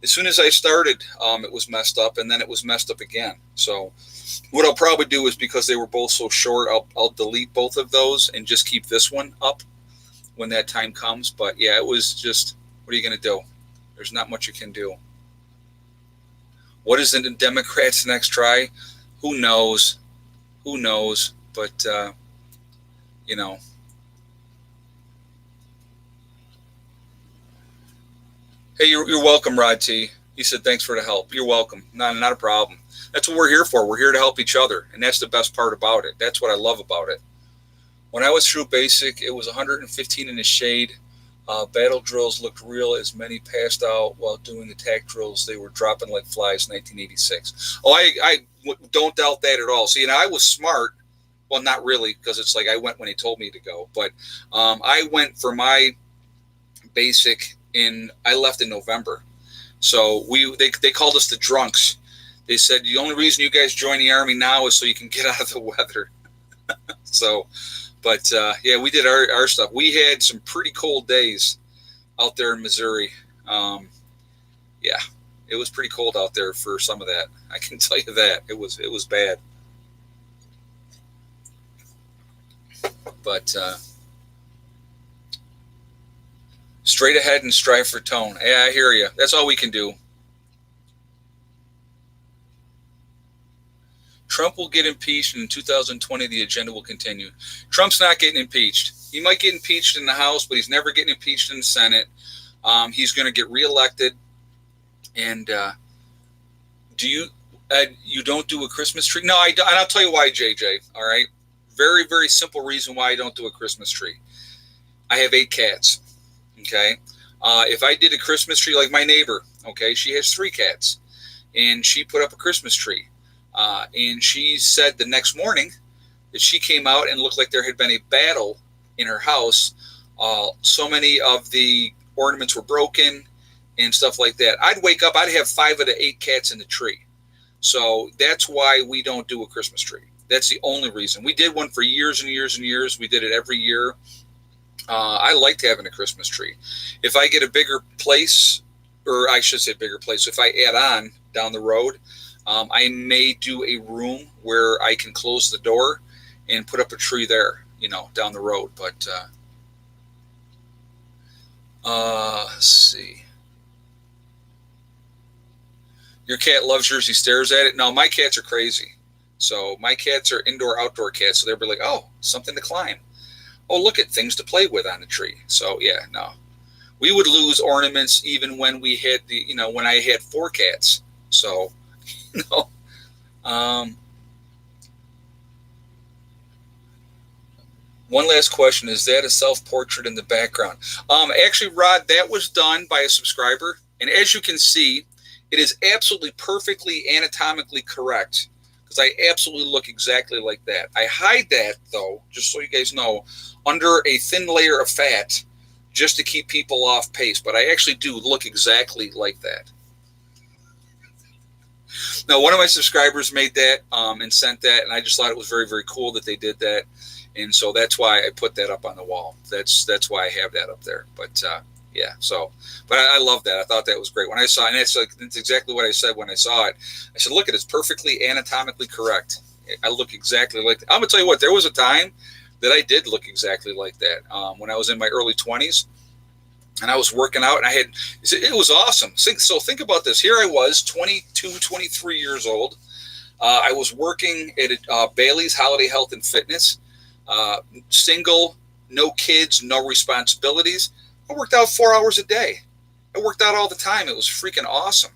as soon as I started, it was messed up, and then it was messed up again. So what I'll probably do is, because they were both so short, I'll delete both of those and just keep this one up when that time comes. But yeah, it was just, what are you going to do? There's not much you can do. What is the Democrats' next try? Who knows? Who knows? But, you know. Hey, you're welcome, Rod T. He said, thanks for the help. You're welcome. Not a problem. That's what we're here for. We're here to help each other. And that's the best part about it. That's what I love about it. When I was through basic, it was 115 in the shade. Battle drills looked real as many passed out while doing attack drills. They were dropping like flies, 1986. Oh, I don't doubt that at all. See, and I was smart. Well, not really, because it's like I went when he told me to go. But I went for my basic I left in November. So they called us the drunks. They said, the only reason you guys join the Army now is so you can get out of the weather. So, but yeah, we did our stuff. We had some pretty cold days out there in Missouri. Yeah, it was pretty cold out there for some of that. I can tell you that. It was bad. But straight ahead and strive for tone. Yeah, I hear you. That's all we can do. Trump will get impeached, and in 2020, the agenda will continue. Trump's not getting impeached. He might get impeached in the House, but he's never getting impeached in the Senate. He's going to get reelected. And you don't do a Christmas tree? No, I don't. And I'll tell you why, JJ. All right. Very, very simple reason why I don't do a Christmas tree. I have 8 cats. Okay. If I did a Christmas tree, like my neighbor, okay, she has 3 cats, and she put up a Christmas tree. And she said the next morning that she came out and looked like there had been a battle in her house. So many of the ornaments were broken and stuff like that. I'd wake up, I'd have 5 of the 8 cats in the tree. So that's why we don't do a Christmas tree. That's the only reason. We did one for years and years and years. We did it every year. I liked having a Christmas tree. If I get a bigger place, or I should say bigger place, if I add on down the road, I may do a room where I can close the door and put up a tree there, down the road. But let's see. Your cat loves yours. He stares at it. No, my cats are crazy. So my cats are indoor-outdoor cats. So they'll be like, oh, something to climb. Oh, look at things to play with on the tree. So yeah, no. We would lose ornaments even when we had when I had 4 cats. So, no. One last question. Is that a self-portrait in the background? Actually, Rod, that was done by a subscriber. And as you can see, it is absolutely perfectly anatomically correct, because I absolutely look exactly like that. I hide that, though, just so you guys know, under a thin layer of fat, just to keep people off pace. But I actually do look exactly like that. Now, one of my subscribers made that and sent that, and I just thought it was very, very cool that they did that. And so that's why I put that up on the wall. That's why I have that up there. But yeah, so, but I love that. I thought that was great when I saw it. And it's exactly what I said when I saw it. I said, look, it's perfectly anatomically correct. I look exactly like that. I'm going to tell you what, there was a time that I did look exactly like that when I was in my early 20s. And I was working out, and it was awesome. So think about this. Here I was, 22, 23 years old. I was working at Bailey's Holiday Health and Fitness, single, no kids, no responsibilities. I worked out 4 hours a day. I worked out all the time. It was freaking awesome.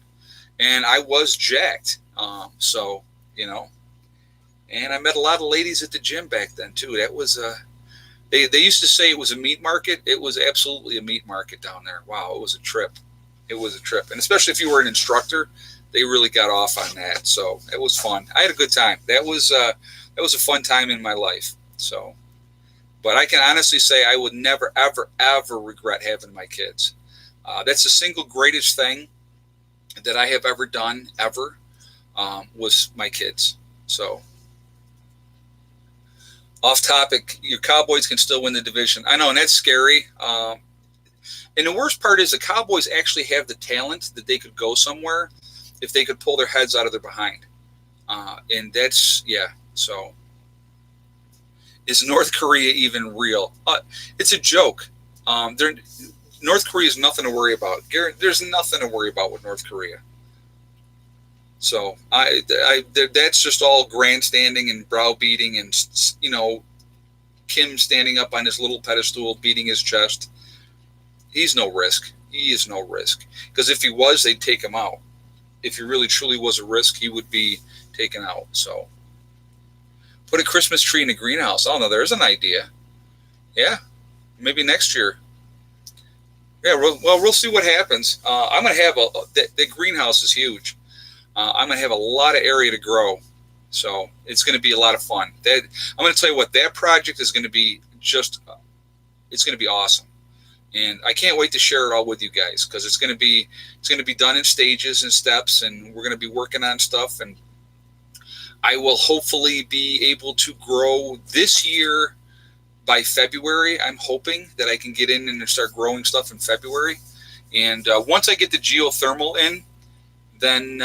And I was jacked. So, and I met a lot of ladies at the gym back then too. That was, they used to say it was a meat market. It was absolutely a meat market down there. Wow. It was a trip. It was a trip. And especially if you were an instructor, they really got off on that. So it was fun. I had a good time. That was a fun time in my life. So, but I can honestly say I would never, ever, ever regret having my kids. That's the single greatest thing that I have ever done, ever, was my kids. So, Off topic, your Cowboys can still win the division. I know, and that's scary. And the worst part is the Cowboys actually have the talent that they could go somewhere if they could pull their heads out of their behind. And that's, yeah. So, is North Korea even real? It's a joke. North Korea is nothing to worry about. There's nothing to worry about with North Korea. So that's just all grandstanding and browbeating, and Kim standing up on his little pedestal, beating his chest. He's no risk. He is no risk, because if he was, they'd take him out. If he really truly was a risk, he would be taken out. So put a Christmas tree in a greenhouse. Oh no, there's an idea. Yeah, maybe next year. Yeah, we'll see what happens. I'm gonna have the greenhouse is huge. I'm going to have a lot of area to grow. So it's going to be a lot of fun. I'm going to tell you what, that project is going to be it's going to be awesome. And I can't wait to share it all with you guys, because it's going to be done in stages and steps, and we're going to be working on stuff. And I will hopefully be able to grow this year by February. I'm hoping that I can get in and start growing stuff in February. And once I get the geothermal in, then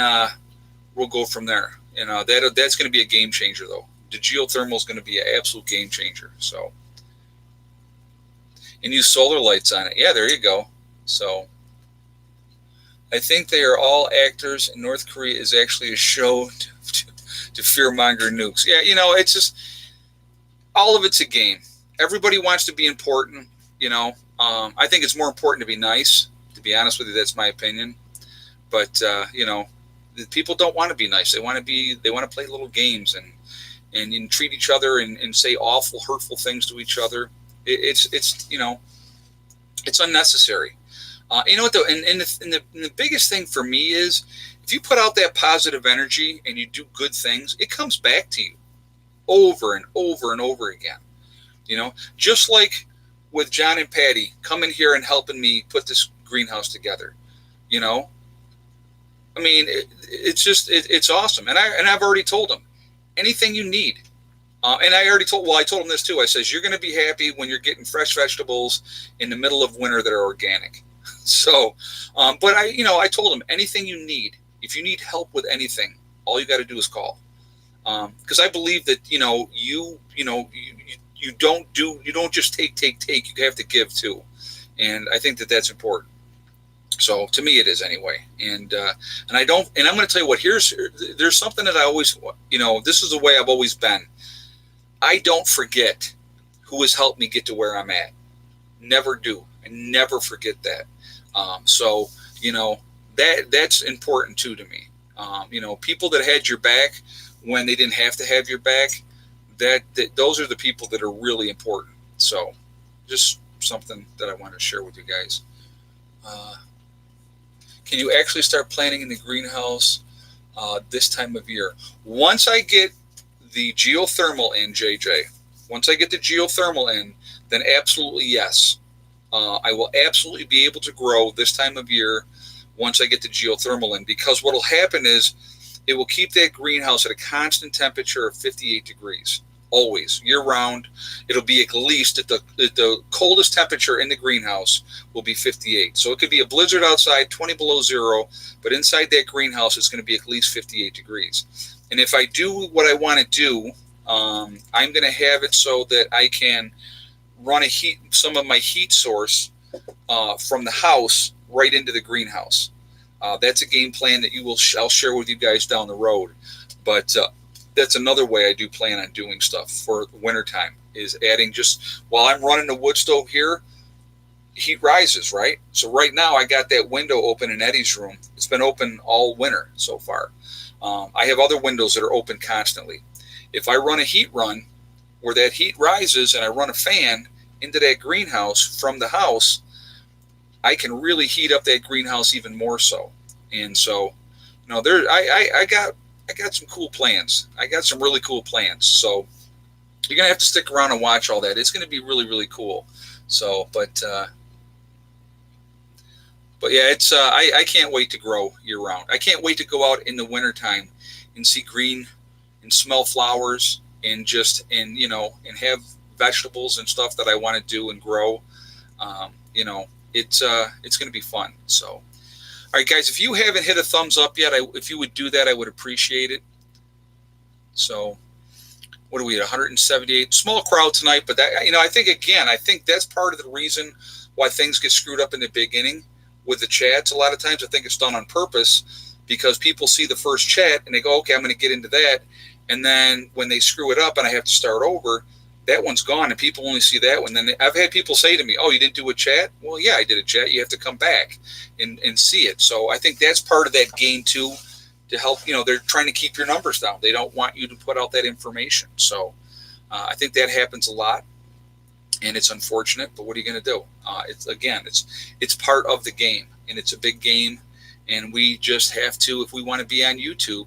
we'll go from there. That's going to be a game changer, though. The geothermal is going to be an absolute game changer. So, and use solar lights on it. Yeah, there you go. So, I think they are all actors, and North Korea is actually a show to fearmonger nukes. Yeah, it's just all of it's a game. Everybody wants to be important. I think it's more important to be nice. To be honest with you, that's my opinion. But people don't want to be nice. They want to play little games and treat each other and say awful, hurtful things to each other. It's unnecessary. You know what though? And the biggest thing for me is, if you put out that positive energy and you do good things, it comes back to you over and over and over again. Just like with John and Patty coming here and helping me put this greenhouse together. I mean, it's awesome. And I've already told them anything you need. And I told them this too. I says, you're going to be happy when you're getting fresh vegetables in the middle of winter that are organic. So, but I told them anything you need, if you need help with anything, all you got to do is call. Because I believe that, you don't just take. You have to give too. And I think that that's important. So to me, it is anyway. And I'm going to tell you what, there's something that I always, this is the way I've always been. I don't forget who has helped me get to where I'm at. Never do. I never forget that. So, that's important too to me. People that had your back when they didn't have to have your back, that those are the people that are really important. So just something that I want to share with you guys. Can you actually start planting in the greenhouse this time of year? Once I get the geothermal in, JJ, once I get the geothermal in, then absolutely yes. I will absolutely be able to grow this time of year once I get the geothermal in, because what will happen is it will keep that greenhouse at a constant temperature of 58 degrees. Always, year round. It'll be at least at the coldest temperature in the greenhouse will be 58. So it could be a blizzard outside, 20 below zero, but inside that greenhouse it's going to be at least 58 degrees. And if I do what I want to do, I'm going to have it so that I can run some of my heat source from the house right into the greenhouse. That's a game plan that I'll share with you guys down the road. But that's another way I do plan on doing stuff for the wintertime, is adding, just while I'm running the wood stove here, heat rises, right? So right now I got that window open in Eddie's room. It's been open all winter so far. I have other windows that are open constantly. If I run a heat run where that heat rises and I run a fan into that greenhouse from the house, I can really heat up that greenhouse even more so. And so, I got some cool plans. I got some really cool plans. So you're going to have to stick around and watch all that. It's going to be really, really cool. So, but yeah, it's, I can't wait to grow year round. I can't wait to go out in the wintertime and see green and smell flowers and have vegetables and stuff that I want to do and grow. It's going to be fun. So, all right, guys, if you haven't hit a thumbs up yet, if you would do that, I would appreciate it. So, what are we at? 178. Small crowd tonight, but that, I think that's part of the reason why things get screwed up in the beginning with the chats. A lot of times I think it's done on purpose because people see the first chat and they go, okay, I'm going to get into that. And then when they screw it up and I have to start over, that one's gone and people only see that one. Then I've had people say to me, oh, you didn't do a chat? Well, yeah, I did a chat. You have to come back and see it. So I think that's part of that game too, to help, they're trying to keep your numbers down. They don't want you to put out that information. So I think that happens a lot. And it's unfortunate, but what are you going to do? It's part of the game, and it's a big game, and we just have to, if we want to be on YouTube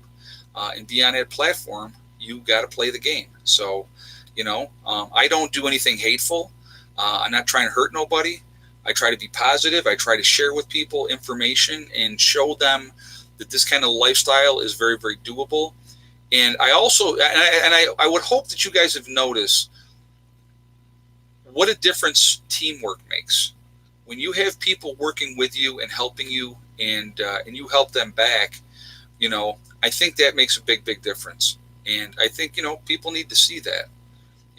and be on that platform, you got to play the game. So, I don't do anything hateful. I'm not trying to hurt nobody. I try to be positive. I try to share with people information and show them that this kind of lifestyle is very, very doable. And I also, I would hope that you guys have noticed what a difference teamwork makes. When you have people working with you and helping you, and you help them back, I think that makes a big, big difference. And I think people need to see that,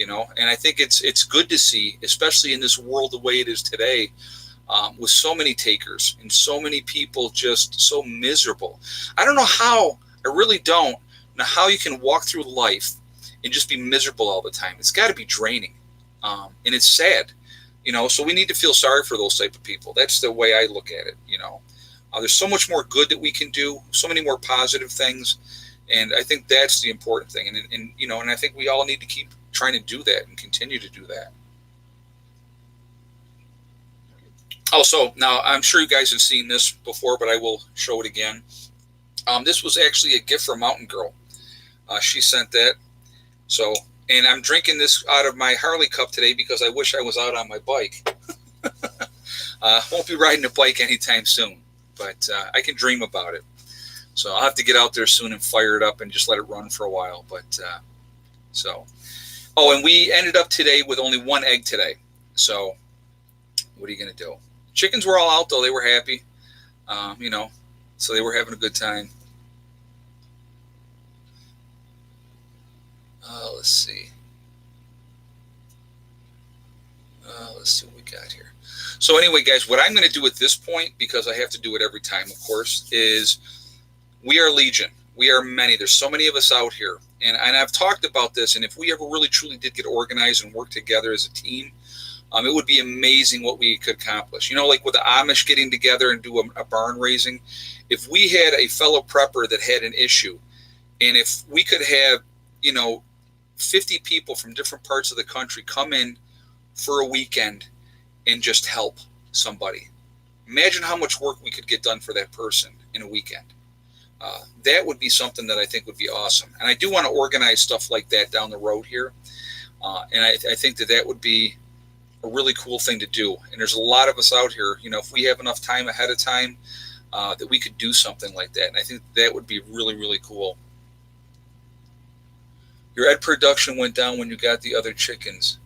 and I think it's good to see, especially in this world the way it is today, with so many takers and so many people just so miserable. I don't know how. I really don't know how you can walk through life and just be miserable all the time. It's got to be draining. And it's sad, so we need to feel sorry for those type of people. That's the way I look at it. There's so much more good that we can do, so many more positive things. And I think that's the important thing. And I think we all need to keep trying to do that and continue to do that. Also, now I'm sure you guys have seen this before, but I will show it again. This was actually a gift from Mountain Girl. She sent that. So, and I'm drinking this out of my Harley cup today because I wish I was out on my bike. Won't be riding a bike anytime soon, but I can dream about it. So I'll have to get out there soon and fire it up and just let it run for a while. But and we ended up today with only one egg today. So what are you going to do? Chickens were all out though. They were happy, so they were having a good time. Let's see. Let's see what we got here. So anyway, guys, what I'm going to do at this point, because I have to do it every time, of course, is we are legion. We are many. There's so many of us out here. And I've talked about this, and if we ever really truly did get organized and work together as a team, it would be amazing what we could accomplish. Like with the Amish getting together and do a barn raising, if we had a fellow prepper that had an issue, and if we could have, 50 people from different parts of the country come in for a weekend and just help somebody. Imagine how much work we could get done for that person in a weekend. That would be something that I think would be awesome. And I do want to organize stuff like that down the road here. And I think that would be a really cool thing to do. And there's a lot of us out here, if we have enough time ahead of time, that we could do something like that. And I think that would be really, really cool. Your egg production went down when you got the other chickens.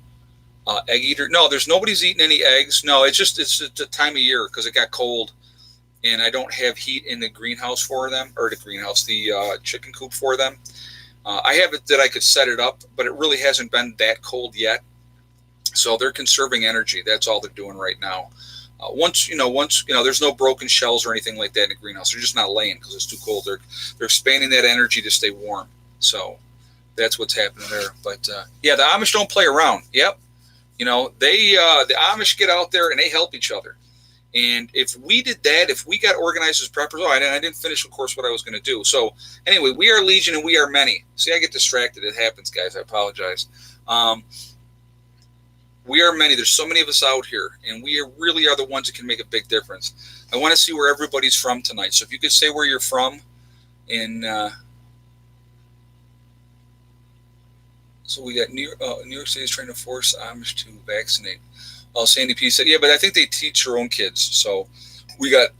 Egg eater? No, there's nobody's eating any eggs. No, it's the time of year because it got cold, and I don't have heat in the greenhouse for them, or the chicken coop for them. I have it that I could set it up, but it really hasn't been that cold yet. So they're conserving energy. That's all they're doing right now. Once there's no broken shells or anything like that in the greenhouse. They're just not laying because it's too cold. They're expanding that energy to stay warm. So that's what's happening there. But the Amish don't play around. Yep. The Amish get out there and they help each other. And if we did that, if we got organized as preppers, I didn't finish, of course, what I was going to do. So anyway, we are legion and we are many. See, I get distracted. It happens, guys. I apologize. We are many. There's so many of us out here, and we really are the ones that can make a big difference. I want to see where everybody's from tonight. So if you could say where you're from, so we got New York City is trying to force Amish to vaccinate. Sandy P said, yeah, but I think they teach their own kids. So we got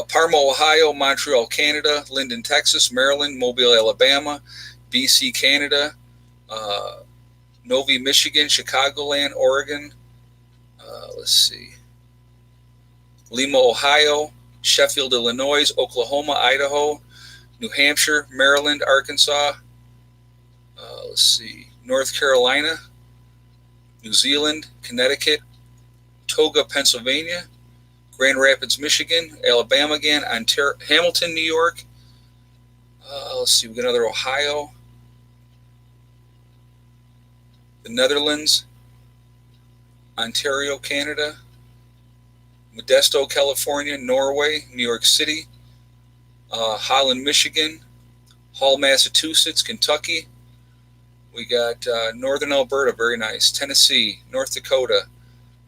Parma, Ohio, Montreal, Canada, Linden, Texas, Maryland, Mobile, Alabama, BC, Canada, Novi, Michigan, Chicagoland, Oregon. Let's see. Lima, Ohio, Sheffield, Illinois, Oklahoma, Idaho, New Hampshire, Maryland, Arkansas. Let's see. North Carolina, New Zealand, Connecticut, Toga, Pennsylvania, Grand Rapids, Michigan, Alabama again, Hamilton, New York. Let's see, we got another Ohio, the Netherlands, Ontario, Canada, Modesto, California, Norway, New York City, Holland, Michigan, Hull, Massachusetts, Kentucky. We got Northern Alberta, very nice. Tennessee, North Dakota,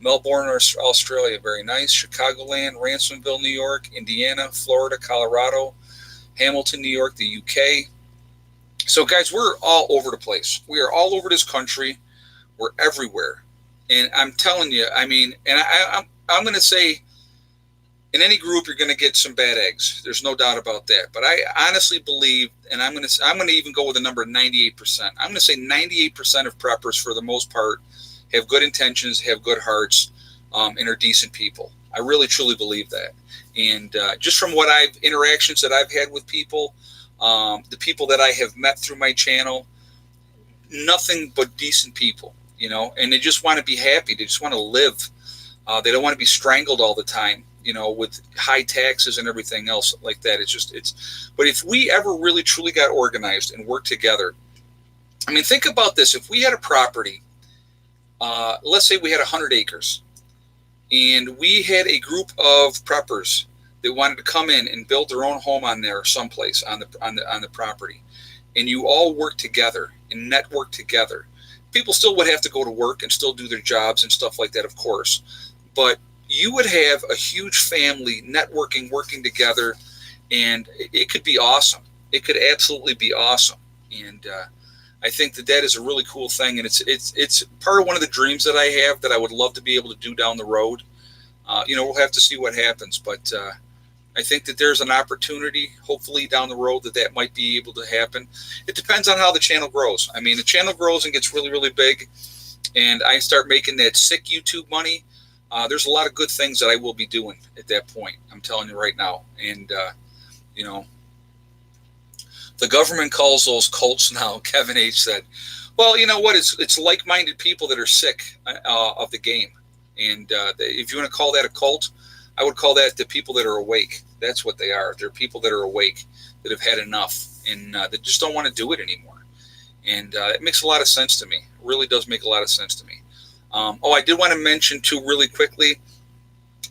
Melbourne, Australia, very nice. Chicagoland, Ransomville, New York, Indiana, Florida, Colorado, Hamilton, New York, the UK. So, guys, we're all over the place. We are all over this country. We're everywhere. And I'm telling you, I mean, and I'm going to say, in any group, you're going to get some bad eggs. There's no doubt about that. But I honestly believe, and I'm going to even go with the number 98%. I'm going to say 98% of preppers, for the most part, have good intentions, have good hearts, and are decent people. I really, truly believe that. And just from interactions that I've had with people, the people that I have met through my channel, nothing but decent people, and they just want to be happy. They just want to live. They don't want to be strangled all the time, with high taxes and everything else like that. But if we ever really, truly got organized and worked together, I mean, think about this. If we had a property, let's say we had 100 acres, and we had a group of preppers that wanted to come in and build their own home on there someplace on the property, and you all work together and network together. People still would have to go to work and still do their jobs and stuff like that, of course, but you would have a huge family networking, working together, and it could be awesome. It could absolutely be awesome. And I think that is a really cool thing, and it's part of one of the dreams that I have that I would love to be able to do down the road. We'll have to see what happens, but I think that there's an opportunity, hopefully down the road, that might be able to happen. It depends on how the channel grows. I mean, the channel grows and gets really, really big, and I start making that sick YouTube money. There's a lot of good things that I will be doing at that point. I'm telling you right now, and the government calls those cults now. Kevin H. said, well, you know what? It's like-minded people that are sick of the game. And if you want to call that a cult, I would call that the people that are awake. That's what they are. They're people that are awake, that have had enough, and that just don't want to do it anymore. And it makes a lot of sense to me. It really does make a lot of sense to me. I did want to mention, too, really quickly,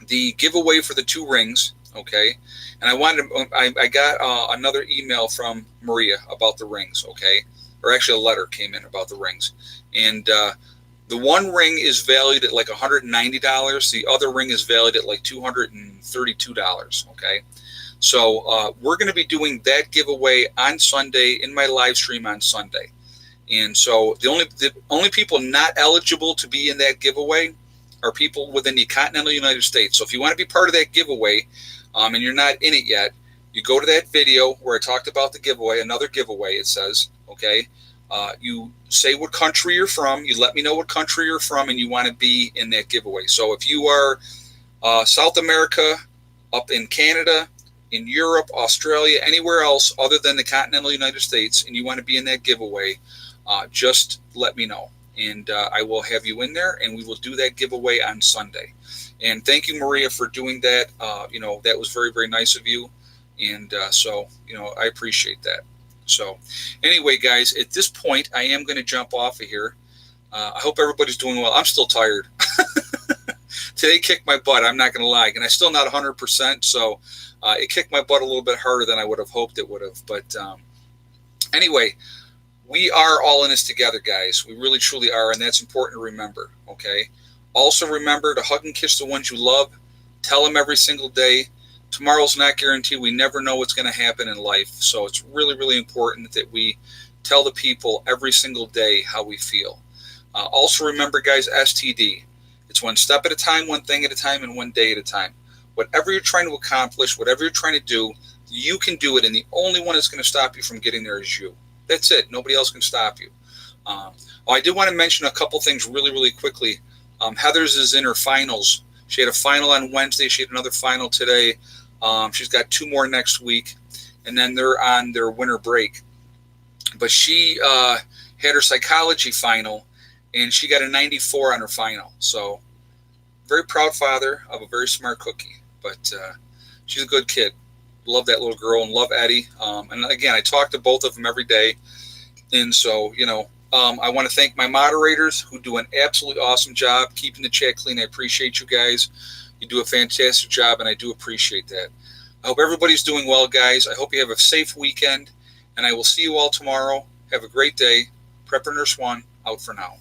the giveaway for the 2 rings, okay? And I got another email from Maria about the rings, okay? Or actually a letter came in about the rings. And the one ring is valued at like $190. The other ring is valued at like $232, okay? So we're going to be doing that giveaway on Sunday in my live stream on Sunday. And so the only people not eligible to be in that giveaway are people within the continental United States. So if you want to be part of that giveaway, and you're not in it yet, you go to that video where I talked about the giveaway, another giveaway, it says, okay? You say what country you're from, you let me know what country you're from, and you want to be in that giveaway. So if you are South America, up in Canada, in Europe, Australia, anywhere else other than the continental United States, and you want to be in that giveaway, just let me know. And I will have you in there, and we will do that giveaway on Sunday. And thank you, Maria, for doing that. That was very, very nice of you. And so I appreciate that. So anyway, guys, at this point, I am going to jump off of here. I hope everybody's doing well. I'm still tired. Today kicked my butt. I'm not going to lie. And I'm still not 100%. So it kicked my butt a little bit harder than I would have hoped it would have. But anyway, we are all in this together, guys. We really, truly are. And that's important to remember. Okay. Also remember to hug and kiss the ones you love. Tell them every single day. Tomorrow's not guaranteed. We never know what's going to happen in life. So it's really, really important that we tell the people every single day how we feel. Also remember, guys, STD. It's one step at a time, one thing at a time, and one day at a time. Whatever you're trying to accomplish, whatever you're trying to do, you can do it. And the only one that's going to stop you from getting there is you. That's it. Nobody else can stop you. Oh, I did want to mention a couple things really, really quickly. Heather's is in her finals. She had a final on Wednesday. She had another final today. She's got 2 more next week, and then they're on their winter break. But she had her psychology final, and she got a 94 on her final. So, very proud father of a very smart cookie. But she's a good kid. Love that little girl and love Eddie. And again, I talk to both of them every day. And so, I want to thank my moderators who do an absolutely awesome job keeping the chat clean. I appreciate you guys. You do a fantastic job, and I do appreciate that. I hope everybody's doing well, guys. I hope you have a safe weekend, and I will see you all tomorrow. Have a great day. Prepper Nurse One, out for now.